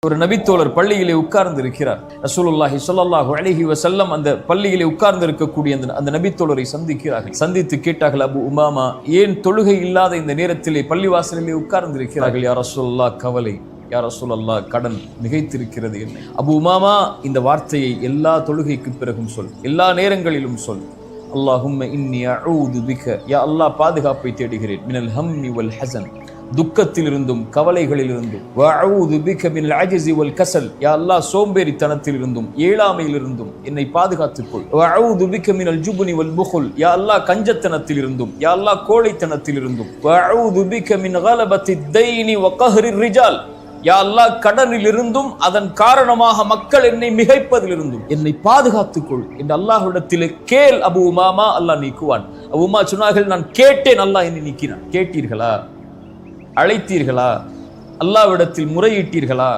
ஒரு நபித்தோழர் பள்ளியிலே உட்கார்ந்து இருக்கிறார். ரசூலுல்லாஹி ஸல்லல்லாஹு அலைஹி வஸல்லம் அந்த பள்ளியிலே உட்கார்ந்து இருக்கக்கூடிய அந்த நபித்தோழரை சந்திக்கிறார்கள். சந்தித்து கேட்டார்கள், அபு உமாமா, ஏன் தொழுகை இல்லாத இந்த நேரத்திலே பள்ளிவாசலிலே உட்கார்ந்து இருக்கிறார்கள்? யா ரசூலுல்லாஹ், கவலை. யா ரசூலல்லாஹ், கடன் மிகைத்திருக்கிறது என்னை. அபு உமாமா, இந்த வார்த்தையை எல்லா தொழுகைக்கு பிறகும் சொல், எல்லா நேரங்களிலும் சொல். அல்லாஹும்ம இன்னி அஊது பிக, யா அல்லாஹ், பாதுகாப்பை தேடுகிறேன், மினல் ஹம்மி வல் ஹஸன், துக்கத்திலிருந்தும் கவலைகளிலிருந்தும், வஅஊது பிக மினல் அஜ்ஸி வல் கஸல், யா அல்லாஹ், சோம்பேறித்தனத்திலிருந்தும் ஏழாமையிலிருந்தும் என்னை பாதுகாத்துக்கொள். வஅஊது பிக மினல் ஜுப்னி வல் புகுல், யா அல்லாஹ், கஞ்சத்தனத்திலிருந்தும், யா அல்லாஹ், கோழைத்தனத்திலிருந்தும், வஅஊது பிக மின் கலபத்தி தைனி வ கஹ்ரி ரிஜால், யா அல்லாஹ், கடனிலிருந்தும் அதன் காரணமாக மக்கள் என்னை மிகைப்பதிலிருந்தும் என்னை பாதுகாத்துக்கொள் என்று அல்லாஹ்விடத்திலே கேள் அபு உமாமா, அல்லாஹ் நீக்குவான். அபு உமா சொன்னார்கள், நான் கேட்டேன், அல்லாஹ் என்னை நீக்கினான். கேட்டீர்களா? அழைத்தீர்களா? அல்லாஹ்விடத்தில் முறையிட்டீர்களா?